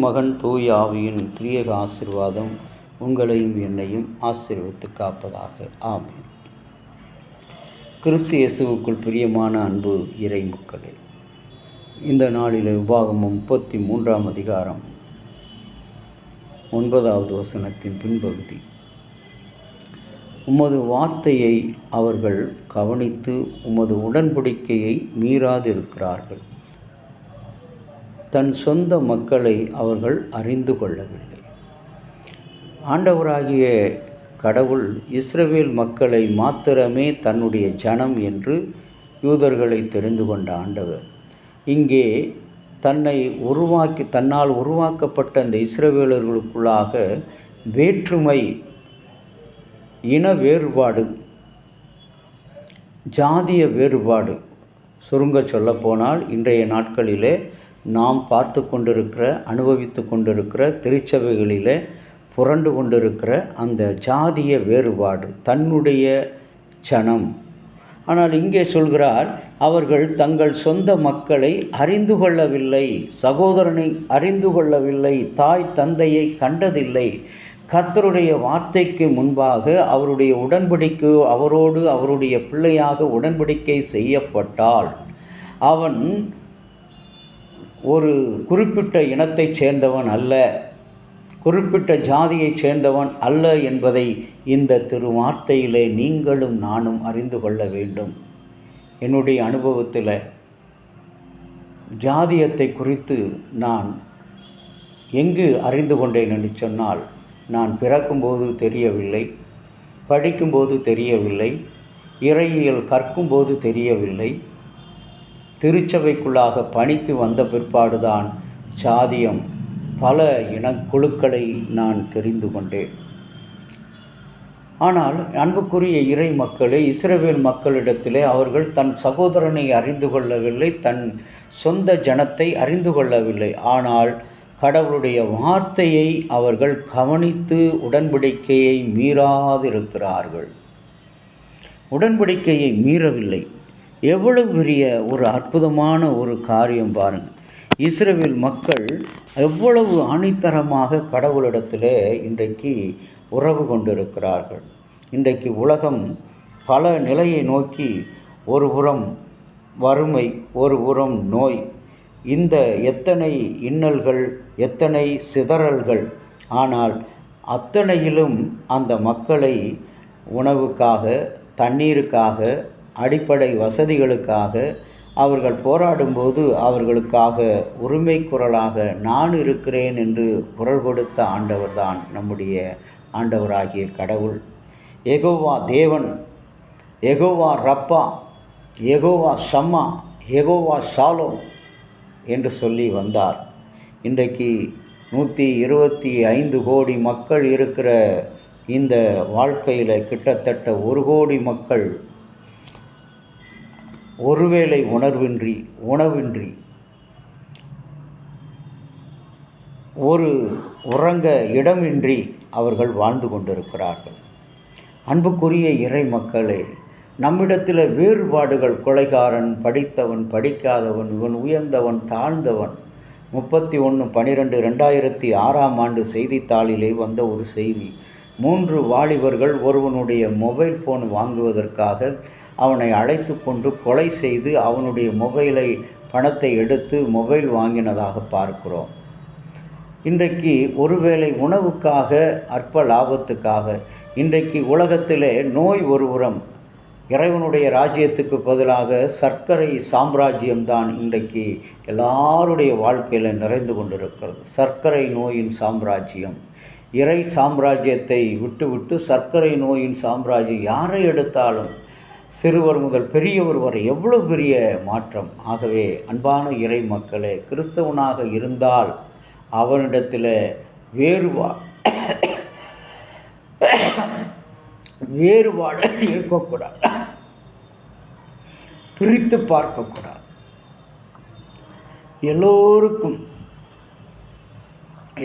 மகன் தூய ஆவியின் கிரியக ஆசீர்வாதம் உங்களையும் என்னையும் ஆசீர்வதித்து காப்பதாக. ஆமென். கிறிஸ்து இயேசுவுக்குள் பிரியமான அன்பு இறை மக்களே, இந்த நாளில் உபாகமம் 33ஆம் அதிகாரம் 9வது வசனத்தின் பின்பகுதி. உமது வார்த்தையை அவர்கள் கவனித்து உமது உடன்படிக்கையை மீறாதிருக்கிறார்கள். தன் சொந்த மக்களை அவர்கள் அறிந்து கொள்ளவில்லை. ஆண்டவராகிய கடவுள் இஸ்ரவேல் மக்களை மாத்திரமே தன்னுடைய ஜனம் என்று யூதர்களை தெரிந்து கொண்ட ஆண்டவர் இங்கே தன்னால் உருவாக்கப்பட்ட இந்த இஸ்ரவேலர்களுக்குள்ளாக வேற்றுமை, இன வேறுபாடு, ஜாதிய வேறுபாடு, சுருங்க சொல்லப்போனால் இன்றைய நாட்களிலே நாம் பார்த்து கொண்டிருக்கிற, அனுபவித்து கொண்டிருக்கிற திருச்சபைகளிலே புரண்டு கொண்டிருக்கிற அந்த ஜாதிய வேறுபாடு, தன்னுடைய ஜனம். ஆனால் இங்கே சொல்கிறார், அவர்கள் தங்கள் சொந்த மக்களை அறிந்து கொள்ளவில்லை, சகோதரனை அறிந்து கொள்ளவில்லை, தாய் தந்தையை கண்டதில்லை. கர்த்தருடைய வார்த்தைக்கு முன்பாக அவருடைய உடன்படிக்கை, அவரோடு அவருடைய பிள்ளையாக உடன்படிக்கை செய்யப்பட்டால் அவன் ஒரு குறிப்பிட்ட இனத்தைச் சேர்ந்தவன் அல்ல, குறிப்பிட்ட ஜாதியைச் சேர்ந்தவன் அல்ல என்பதை இந்த திருவார்த்தையிலே நீங்களும் நானும் அறிந்து கொள்ள வேண்டும். என்னுடைய அனுபவத்தில் ஜாதியத்தை குறித்து நான் எங்கு அறிந்து கொண்டேன் என்று சொன்னால், நான் பிறக்கும்போது தெரியவில்லை, படிக்கும்போது தெரியவில்லை, இறையியல் கற்கும்போது தெரியவில்லை, திருச்சபைக்குள்ளாக பணிக்கு வந்த பிற்பாடுதான் ஜாதியம், பல இனக்குழுக்களை நான் தெரிந்து கொண்டேன். ஆனால் அன்புக்குரிய இறை மக்களே, இஸ்ரவேல் மக்களிடத்திலே அவர்கள் தன் சகோதரனை அறிந்து கொள்ளவில்லை, தன் சொந்த ஜனத்தை அறிந்து கொள்ளவில்லை. ஆனால் கடவுளுடைய வார்த்தையை அவர்கள் கவனித்து உடன்படிக்கையை மீறாதிருக்கிறார்கள். உடன்படிக்கையை மீறவில்லை. எவ்வளவு பெரிய ஒரு அற்புதமான ஒரு காரியம் பாருங்கள். இஸ்ரவேல் மக்கள் எவ்வளவு ஆணித்தரமாக கடவுளிடத்திலே இன்றைக்கு உறவு கொண்டிருக்கிறார்கள். இன்றைக்கு உலகம் பல நிலையை நோக்கி, ஒரு புறம் வறுமை, ஒரு புறம் நோய், இந்த எத்தனை இன்னல்கள், எத்தனை சிதறல்கள். ஆனால் அத்தனையிலும் அந்த மக்களை உணவுக்காக, தண்ணீருக்காக, அடிப்படை வசதிகளுக்காக அவர்கள் போராடும்போது அவர்களுக்காக உரிமை குரலாக நான் இருக்கிறேன் என்று குரல் கொடுத்த ஆண்டவர்தான் நம்முடைய ஆண்டவராகிய கடவுள். யெகோவா தேவன், யெகோவா ரப்பா, யெகோவா ஷம்மா, யெகோவா ஷாலோம் என்று சொல்லி வந்தார். இன்றைக்கு 125 கோடி மக்கள் இருக்கிற இந்த வாழ்க்கையில் கிட்டத்தட்ட 1 கோடி மக்கள் ஒருவேளை உணவின்றி, ஒரு உறங்க இடமின்றி அவர்கள் வாழ்ந்து கொண்டிருக்கிறார்கள். அன்புக்குரிய இறை மக்களே, நம்மிடத்தில் வேறுபாடுகள், கொலைகாரன், படித்தவன், படிக்காதவன், இவன் உயர்ந்தவன், தாழ்ந்தவன். 31/12/2006 செய்தித்தாளிலே வந்த ஒரு செய்தி. 3 வாலிபர்கள் ஒருவனுடைய மொபைல் ஃபோன் வாங்குவதற்காக அவனை அழைத்து கொண்டு கொலை செய்து அவனுடைய பணத்தை எடுத்து மொபைல் வாங்கினதாக பார்க்கிறோம். இன்றைக்கு ஒருவேளை உணவுக்காக, அற்ப லாபத்துக்காக இன்றைக்கு உலகத்திலே நோய் ஒருபுறம், இறைவனுடைய ராஜ்யத்துக்கு பதிலாக சர்க்கரை சாம்ராஜ்யம்தான் இன்றைக்கு எல்லாருடைய வாழ்க்கையில் நிறைந்து கொண்டிருக்கிறது. சர்க்கரை நோயின் சாம்ராஜ்யம். இறை சாம்ராஜ்யத்தை விட்டுவிட்டு சர்க்கரை நோயின் சாம்ராஜ்யம். யாரை எடுத்தாலும் சிறுவர் முதல் பெரியவர் வரை எவ்வளவு பெரிய மாற்றம். ஆகவே அன்பான இறை மக்களே, கிறிஸ்தவனாக இருந்தால் அவனிடத்தில் வேறுபாடு இருக்கக்கூடாது, பிரித்து பார்க்கக்கூடாது. எல்லோருக்கும்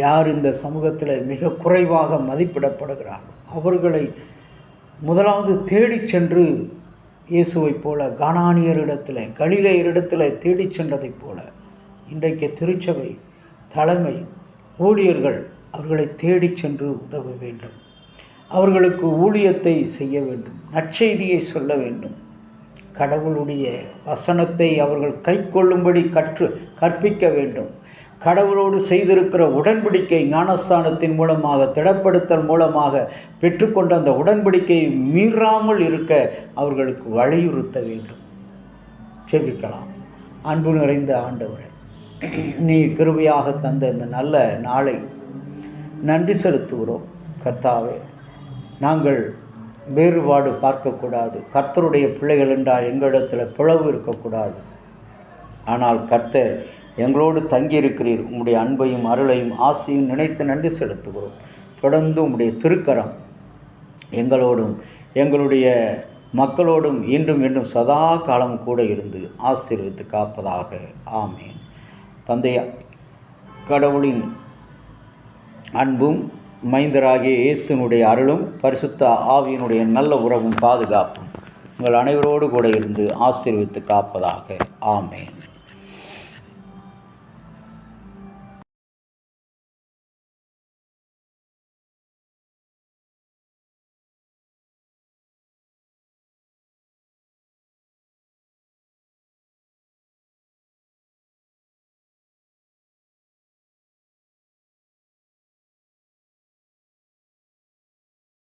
யார் இந்த சமூகத்தில் மிக குறைவாக மதிப்பிடப்படுகிறார்கள் அவர்களை முதலாவது தேடி சென்று, இயேசுவைப் போல கானானியரிடத்தில், கலிலேயரிடத்தில் தேடி சென்றதைப் போல இன்றைக்கு திருச்சபை தலைமை ஊழியர்கள் அவர்களை தேடிச் சென்று உதவ வேண்டும். அவர்களுக்கு ஊழியத்தை செய்ய வேண்டும். நற்செய்தியை சொல்ல வேண்டும். கடவுளுடைய வசனத்தை அவர்கள் கைக்கொள்ளும்படி கற்பிக்க வேண்டும். கடவுளோடு செய்திருக்கிற உடன்படிக்கை ஞானஸ்தானத்தின் மூலமாக, திடப்படுத்தல் மூலமாக பெற்றுக்கொண்ட அந்த உடன்படிக்கையை மீறாமல் இருக்க அவர்களுக்கு வலியுறுத்த வேண்டும். செபிக்கலாம். அன்பு நிறைந்த ஆண்டவரே, நீ கிருபையாக தந்த இந்த நல்ல நாளை நன்றி செலுத்துகிறோம். கர்த்தாவே, நாங்கள் வேறுபாடு பார்க்கக்கூடாது. கர்த்தருடைய பிள்ளைகள் என்றால் எங்களிடத்தில் பிளவு இருக்கக்கூடாது. ஆனால் கர்த்தர் எங்களோடு தங்கியிருக்கிறீர். உம்முடைய அன்பையும் அருளையும் ஆசையும் நினைத்து நன்றி செலுத்துகிறோம். தொடர்ந்து உம்முடைய திருக்கரம் எங்களோடும் எங்களுடைய மக்களோடும் இன்றும் என்றும் சதா காலம் கூட இருந்து ஆசீர்வதித்து காப்பதாக. ஆமேன். தந்தை கடவுளின் அன்பும் மைந்தராகிய இயேசுனுடைய அருளும் பரிசுத்த ஆவியினுடைய நல்ல உறவும் பாதுகாப்பும் உங்கள் அனைவரோடு கூட இருந்து ஆசீர்வதித்து காப்பதாக. ஆமேன்.